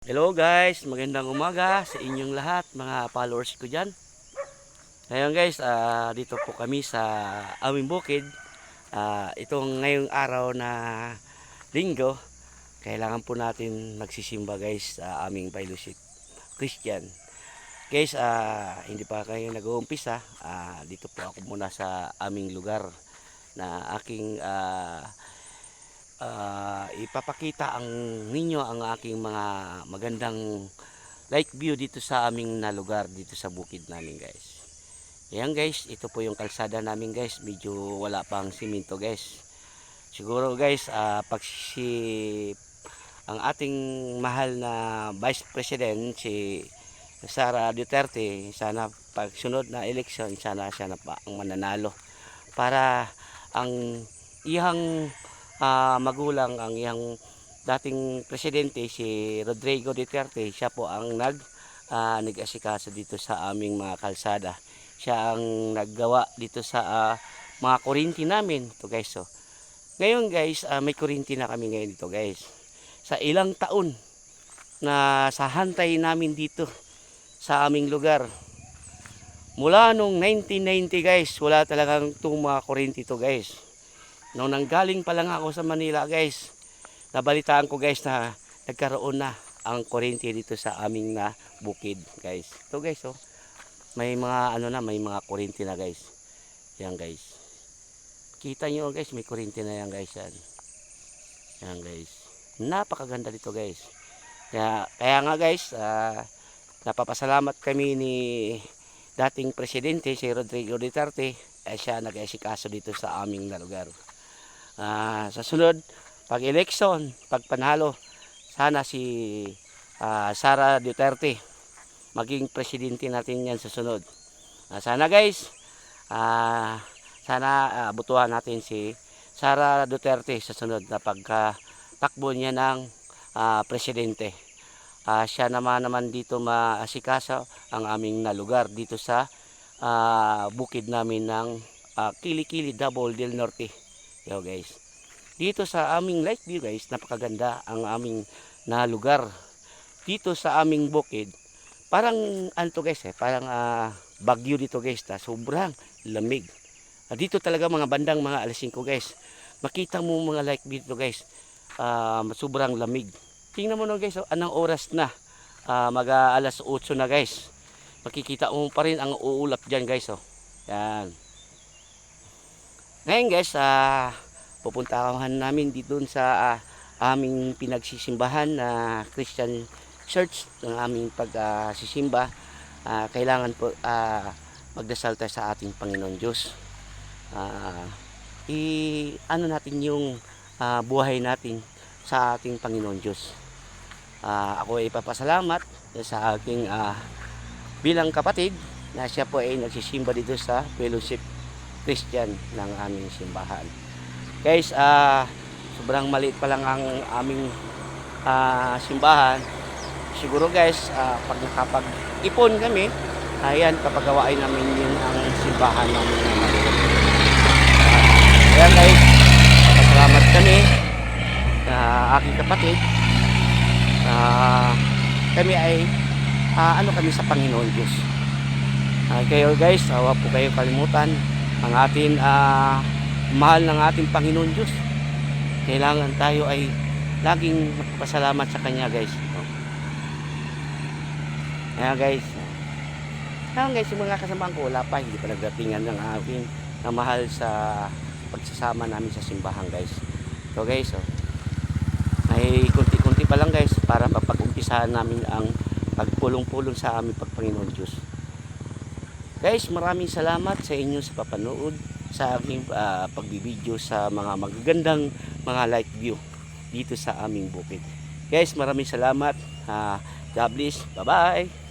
Hello guys, magandang umaga sa inyong lahat mga followers ko dyan. Ngayon guys, dito po kami sa aming bukid. Itong ngayong araw na linggo, kailangan po natin magsisimba guys sa aming fellowship Christian. Guys, hindi pa kayo nag-uumpisa. Dito po ako muna sa aming lugar na aking ipapakita ninyo ang aking mga magandang light view dito sa aming na lugar dito sa bukid namin guys. Ayan guys, ito po yung kalsada namin guys. Medyo wala pang simento guys. Siguro guys, ang ating mahal na Vice President si Sara Duterte, sana pagsunod na election, sana siya na pa ang mananalo para ang iyang magulang, ang iyang dating presidente si Rodrigo Duterte, siya po ang nag-asikaso dito sa aming mga kalsada. Siya ang naggawa dito sa mga kurinti namin ito guys. So, ngayon guys, may kurinti na kami ngayon dito guys. Sa ilang taon na sa hantay namin dito sa aming lugar. Mula nung 1990 guys, wala talagang itong mga kurinti ito guys. Nung nanggaling pa lang ako sa Manila guys, nabalitaan ko guys na nagkaroon na ang kuryente dito sa aming na bukid guys. Ito guys, oh. May mga may mga kuryente na guys. Yan guys. Kita nyo guys, may kuryente na yan guys. Yan guys. Napakaganda dito guys. Kaya nga guys, napapasalamat kami ni dating presidente si Rodrigo Duterte. Siya nag-asikaso dito sa aming na lugar. Sa sunod, pag election, pag panalo, sana si Sara Duterte maging presidente natin yan sa sunod. Sana guys, sana butuhan natin si Sara Duterte sa sunod na pagkatakbo niya ng presidente. Siya naman dito maasikaso ang aming na lugar dito sa bukid namin ng Kilikili, Davao del Norte. Yo guys, dito sa aming light view guys, napakaganda ang aming na lugar dito sa aming bukid. Parang guys, parang bagyo dito guys, sobrang lamig. Dito talaga mga bandang mga alas 5 guys, makita mo mga light view dito guys, sobrang lamig. Tingnan mo na guys, anong oras na, mag alas 8 na guys. Makikita mo pa rin ang uulap dyan guys. Yan. Ngayon guys, pupuntahan namin dito sa aming pinagsisimbahan na Christian Church. Ng aming pagsisimba, kailangan po magdasal tayo sa ating Panginoon Diyos. Natin yung buhay natin sa ating Panginoon Diyos. Ako ay ipapasalamat sa aking bilang kapatid na siya po ay nagsisimba dito sa Fellowship Christian ng aming simbahan. Guys, sobrang maliit pa lang ang aming simbahan. Siguro guys, pag nakapag-ipon kami, ayan, kapagawain namin yun ang simbahan namin na maliit. Ayan guys, salamat kami sa aking kapatid. Kami ay kami sa Panginoon Diyos. Kayo guys, huwag po kayo kalimutan ang ating mahal ng ating Panginoon Diyos. Kailangan tayo ay laging magpasalamat sa Kanya guys. Ayan guys. Ayan guys, yung mga kasamahan ko wala pa, hindi pa nagdatingan ng aking na mahal sa pagsasama namin sa simbahan guys. So guys, ay kunti-kunti pa lang guys para mapag-umpisahan namin ang pagpulong-pulong sa aming Panginoon Diyos. Guys, maraming salamat sa inyo sa papanood sa aking pagbibideo sa mga magagandang mga light view dito sa aming bukid. Guys, maraming salamat. God bless. Bye-bye.